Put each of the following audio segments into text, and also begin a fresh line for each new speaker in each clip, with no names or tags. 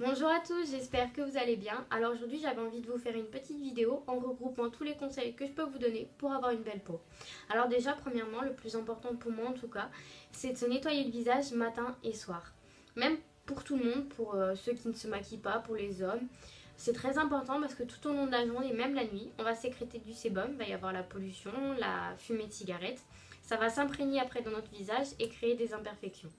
Bonjour à tous, j'espère que vous allez bien. Alors aujourd'hui j'avais envie de vous faire une petite vidéo en regroupant tous les conseils que je peux vous donner pour avoir une belle peau. Alors déjà premièrement, le plus important pour moi en tout cas, c'est de se nettoyer le visage matin et soir. Même pour tout le monde, pour ceux qui ne se maquillent pas, pour les hommes. C'est très important parce que tout au long de la journée, même la nuit, on va sécréter du sébum, il va y avoir la pollution, la fumée de cigarette. Ça va s'imprégner après dans notre visage et créer des imperfections.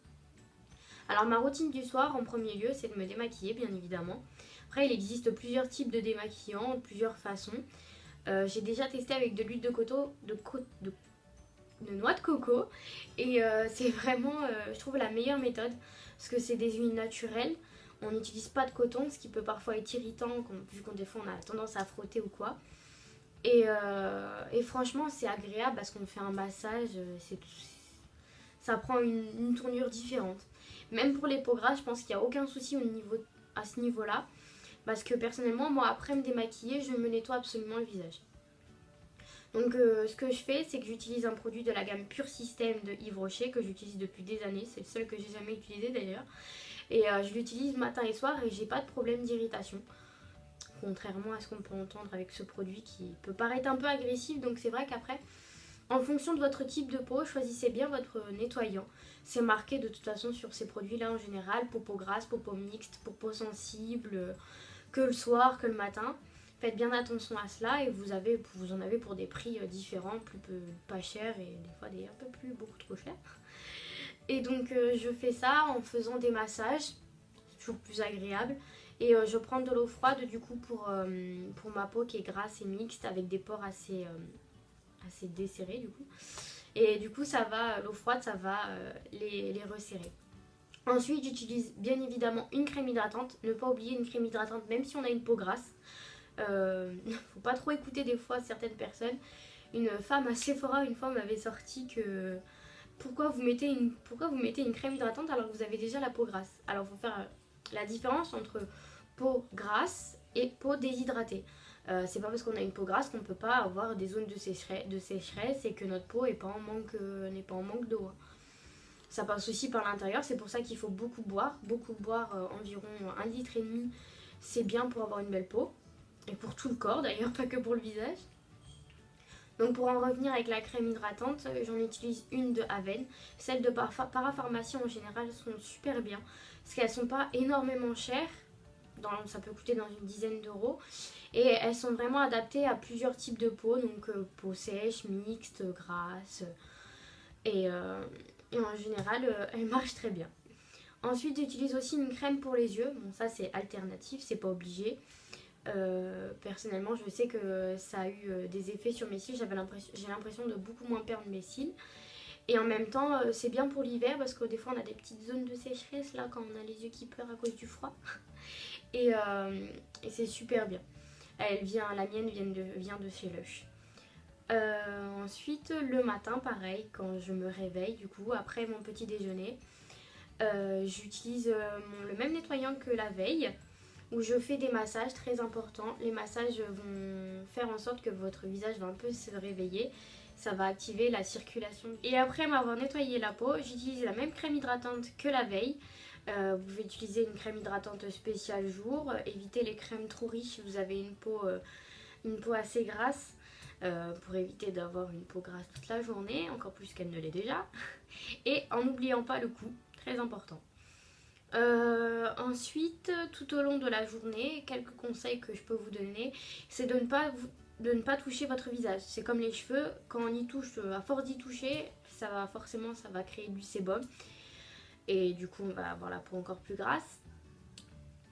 Alors ma routine du soir en premier lieu c'est de me démaquiller bien évidemment. Après il existe plusieurs types de démaquillants, plusieurs façons. J'ai déjà testé avec de l'huile de coco, de noix de coco et c'est vraiment je trouve la meilleure méthode parce que c'est des huiles naturelles. On n'utilise pas de coton ce qui peut parfois être irritant vu qu'on des fois on a tendance à frotter ou quoi. Et franchement c'est agréable parce qu'on fait un massage, ça prend une tournure différente. Même pour les peaux grasses, je pense qu'il n'y a aucun souci à ce niveau-là. Parce que personnellement, moi, après me démaquiller, je me nettoie absolument le visage. Donc ce que je fais, c'est que j'utilise un produit de la gamme Pure System de Yves Rocher que j'utilise depuis des années. C'est le seul que j'ai jamais utilisé d'ailleurs. Et je l'utilise matin et soir et j'ai pas de problème d'irritation. Contrairement à ce qu'on peut entendre avec ce produit qui peut paraître un peu agressif. Donc c'est vrai qu'après, en fonction de votre type de peau, choisissez bien votre nettoyant. C'est marqué de toute façon sur ces produits-là en général, pour peau grasse, pour peau mixte, pour peau sensible, que le soir, que le matin. Faites bien attention à cela et vous en avez pour des prix différents, pas chers et des fois des un peu plus, beaucoup trop chers. Et donc je fais ça en faisant des massages, c'est toujours plus agréable. Et je prends de l'eau froide du coup pour ma peau qui est grasse et mixte avec des pores assez desserrés du coup. Et du coup l'eau froide ça va les resserrer. Ensuite j'utilise bien évidemment une crème hydratante. Ne pas oublier une crème hydratante même si on a une peau grasse. Faut pas trop écouter des fois certaines personnes. Une femme à Sephora une fois m'avait sorti que pourquoi vous mettez une crème hydratante alors que vous avez déjà la peau grasse. Alors il faut faire la différence entre peau grasse et peau déshydratée. C'est pas parce qu'on a une peau grasse qu'on peut pas avoir des zones de sécheresse et que notre peau n'est pas en manque d'eau. Ça passe aussi par l'intérieur, c'est pour ça qu'il faut beaucoup boire. Environ 1,5 litre. C'est bien pour avoir une belle peau. Et pour tout le corps d'ailleurs, pas que pour le visage. Donc pour en revenir avec la crème hydratante, j'en utilise une de Aven. Celles de Parapharmacie en général sont super bien. Parce qu'elles sont pas énormément chères. Ça peut coûter dans une dizaine d'euros. Et elles sont vraiment adaptées à plusieurs types de peau. Donc peau sèche, mixte, grasse. Et en général, elles marchent très bien. Ensuite j'utilise aussi une crème pour les yeux. Bon ça c'est alternatif, c'est pas obligé. Personnellement je sais que ça a eu des effets sur mes cils, j'ai l'impression de beaucoup moins perdre mes cils et en même temps c'est bien pour l'hiver parce que des fois on a des petites zones de sécheresse là quand on a les yeux qui pleurent à cause du froid et c'est super bien. La mienne vient de chez Lush. Ensuite le matin pareil quand je me réveille du coup après mon petit déjeuner j'utilise le même nettoyant que la veille où je fais des massages très importants. Les massages vont faire en sorte que votre visage va un peu se réveiller. Ça va activer la circulation. Et après m'avoir nettoyé la peau, j'utilise la même crème hydratante que la veille. Vous pouvez utiliser une crème hydratante spéciale jour. Évitez les crèmes trop riches si vous avez une peau assez grasse. Pour éviter d'avoir une peau grasse toute la journée, encore plus qu'elle ne l'est déjà. Et en n'oubliant pas le cou, très important. Ensuite, tout au long de la journée, quelques conseils que je peux vous donner, c'est de ne pas toucher votre visage. C'est comme les cheveux, quand on y touche, à force d'y toucher, ça va créer du sébum. Et du coup, on va avoir la peau encore plus grasse.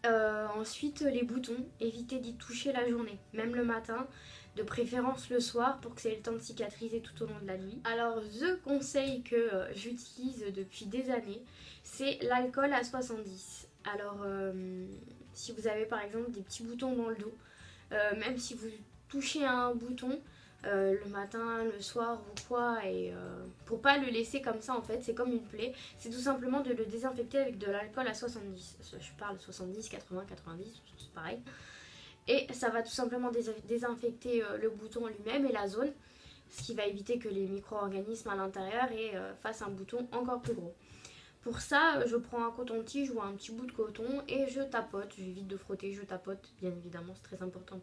Ensuite, les boutons, évitez d'y toucher la journée, même le matin, de préférence le soir pour que ça ait le temps de cicatriser tout au long de la nuit. Alors, le conseil que j'utilise depuis des années, c'est l'alcool à 70. Alors, si vous avez par exemple des petits boutons dans le dos, même si vous touchez à un bouton, le matin, le soir ou quoi, et pour pas le laisser comme ça en fait, c'est comme une plaie, c'est tout simplement de le désinfecter avec de l'alcool à 70. Je parle 70, 80, 90, c'est pareil. Et ça va tout simplement désinfecter le bouton lui-même et la zone, ce qui va éviter que les micro-organismes à l'intérieur fassent un bouton encore plus gros. Pour ça, je prends un coton-tige ou un petit bout de coton et je tapote. J'évite de frotter, je tapote, bien évidemment, c'est très important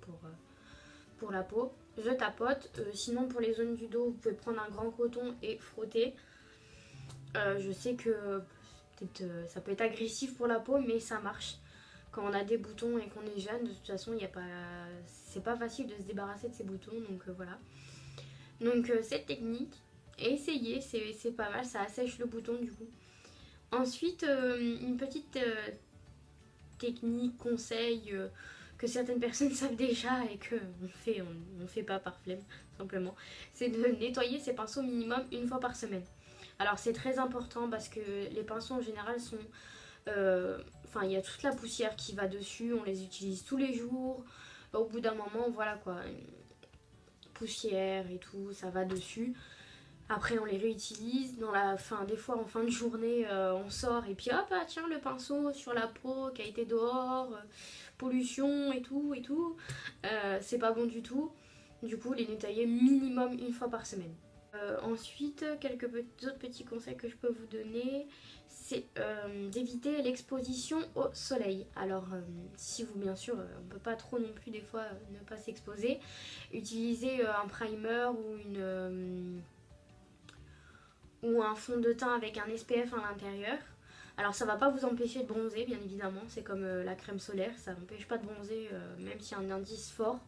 pour la peau. Je tapote. Sinon, pour les zones du dos, vous pouvez prendre un grand coton et frotter. Je sais que ça peut être agressif pour la peau, mais ça marche. Quand on a des boutons et qu'on est jeune, de toute façon, c'est pas facile de se débarrasser de ces boutons, donc voilà. Donc cette technique, essayez, c'est pas mal, ça assèche le bouton du coup. Ensuite, une petite technique, conseil que certaines personnes savent déjà et que on fait pas par flemme, simplement, c'est de nettoyer ses pinceaux minimum une fois par semaine. Alors c'est très important parce que les pinceaux en général sont... Enfin, il y a toute la poussière qui va dessus, on les utilise tous les jours. Au bout d'un moment, voilà quoi, poussière et tout, ça va dessus. Après, on les réutilise. Des fois, en fin de journée, on sort et puis hop, ah, tiens, le pinceau sur la peau qui a été dehors, pollution et tout et tout. C'est pas bon du tout. Du coup, les nettoyer minimum une fois par semaine. Ensuite, quelques autres petits conseils que je peux vous donner, c'est d'éviter l'exposition au soleil. Alors, si vous, bien sûr, on ne peut pas trop non plus des fois ne pas s'exposer, utilisez un primer ou un fond de teint avec un SPF à l'intérieur. Alors ça va pas vous empêcher de bronzer, bien évidemment, c'est comme la crème solaire, ça n'empêche pas de bronzer même s'il y a un indice fort.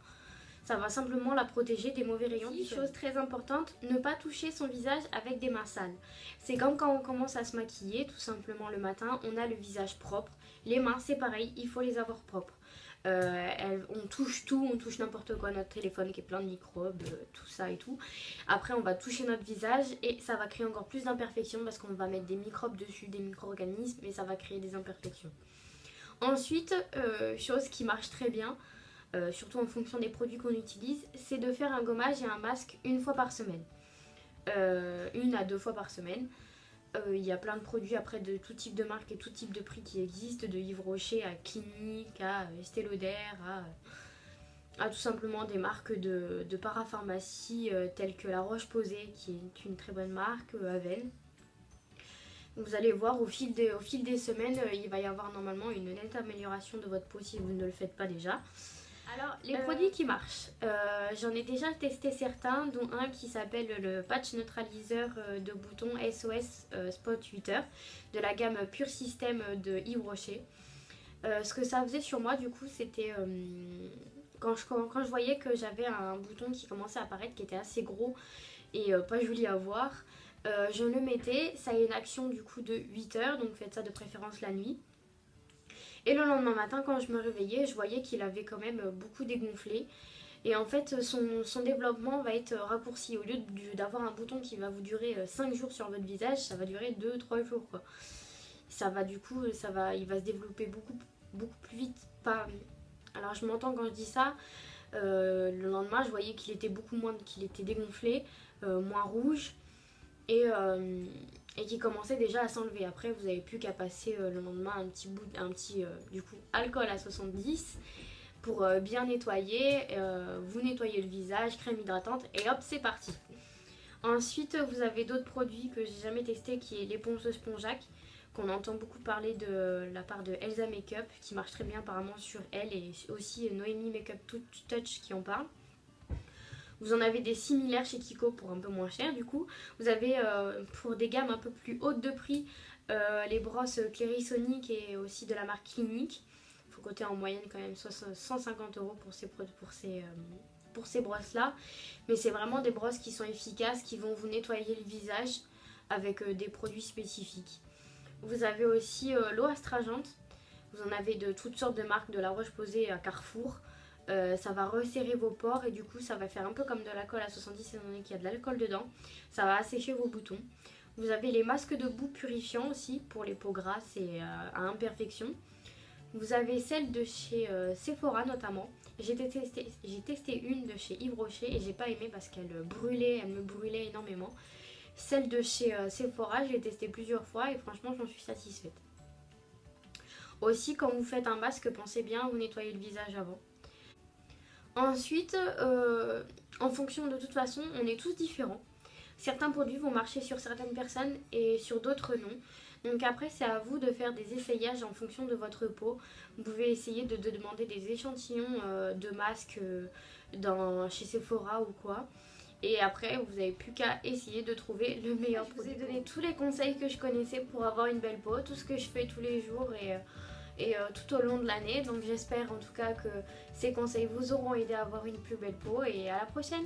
Ça va simplement la protéger des mauvais rayons. Chose très importante, ne pas toucher son visage avec des mains sales. C'est comme quand on commence à se maquiller, tout simplement le matin, on a le visage propre. Les mains, c'est pareil, il faut les avoir propres. On touche tout, on touche n'importe quoi, notre téléphone qui est plein de microbes, tout ça et tout. Après, on va toucher notre visage et ça va créer encore plus d'imperfections parce qu'on va mettre des microbes dessus, des micro-organismes et ça va créer des imperfections. Ensuite, chose qui marche très bien, surtout en fonction des produits qu'on utilise, c'est de faire un gommage et un masque une fois par semaine. 1 à 2 fois par semaine. Il y a plein de produits après de tout type de marque et tout type de prix qui existent, de Yves Rocher à Clinique, à Estée Lauder, à tout simplement des marques de parapharmacie telles que La Roche-Posay qui est une très bonne marque, Aven. Vous allez voir au fil des semaines, il va y avoir normalement une nette amélioration de votre peau si vous ne le faites pas déjà. Alors, les produits qui marchent, j'en ai déjà testé certains, dont un qui s'appelle le patch neutraliseur de boutons SOS Spot 8 heures de la gamme Pure System de Yves Rocher. Ce que ça faisait sur moi, du coup, c'était quand je voyais que j'avais un bouton qui commençait à apparaître, qui était assez gros et pas joli à voir, je le mettais. Ça a une action du coup de 8 heures, donc faites ça de préférence la nuit. Et le lendemain matin, quand je me réveillais, je voyais qu'il avait quand même beaucoup dégonflé. Et en fait, son développement va être raccourci. Au lieu d'avoir un bouton qui va vous durer 5 jours sur votre visage, ça va durer 2-3 jours, quoi. Ça va du coup, il va se développer beaucoup plus vite. Alors je m'entends quand je dis ça. Le lendemain, je voyais qu'il était qu'il était dégonflé, moins rouge. Et qui commençait déjà à s'enlever. Après, vous n'avez plus qu'à passer le lendemain un petit du coup alcool à 70 pour bien nettoyer. Vous nettoyez le visage, crème hydratante et hop, c'est parti. Ensuite, vous avez d'autres produits que j'ai jamais testé qui est l'éponge Spongeac, qu'on entend beaucoup parler de la part de Elsa Makeup, qui marche très bien apparemment sur elle, et aussi Noémie Makeup Touch qui en parle. Vous en avez des similaires chez Kiko pour un peu moins cher du coup. Vous avez pour des gammes un peu plus hautes de prix les brosses Clarisonic et aussi de la marque Clinique. Il faut compter en moyenne quand même 150 € pour ces brosses là. Mais c'est vraiment des brosses qui sont efficaces, qui vont vous nettoyer le visage avec des produits spécifiques. Vous avez aussi l'eau astringente. Vous en avez de toutes sortes de marques, de La Roche-Posay à Carrefour. Ça va resserrer vos pores et du coup ça va faire un peu comme de la colle à 70 étant donné qu'il y a de l'alcool dedans. Ça va assécher vos boutons. Vous avez les masques de boue purifiants aussi pour les peaux grasses et à imperfection. Vous avez celle de chez Sephora notamment. J'ai testé une de chez Yves Rocher et j'ai pas aimé parce qu'elle me brûlait énormément. Celle de chez Sephora, je l'ai testée plusieurs fois et franchement j'en suis satisfaite. Aussi, quand vous faites un masque, pensez bien à vous nettoyer le visage avant. Ensuite, en fonction de toute façon, on est tous différents. Certains produits vont marcher sur certaines personnes et sur d'autres non. Donc après c'est à vous de faire des essayages en fonction de votre peau. Vous pouvez essayer de demander des échantillons de masques chez Sephora ou quoi. Et après, vous n'avez plus qu'à essayer de trouver le meilleur produit. Je vous ai donné tous les conseils que je connaissais pour avoir une belle peau, tout ce que je fais tous les jours et tout au long de l'année. Donc j'espère en tout cas que ces conseils vous auront aidé à avoir une plus belle peau et à la prochaine.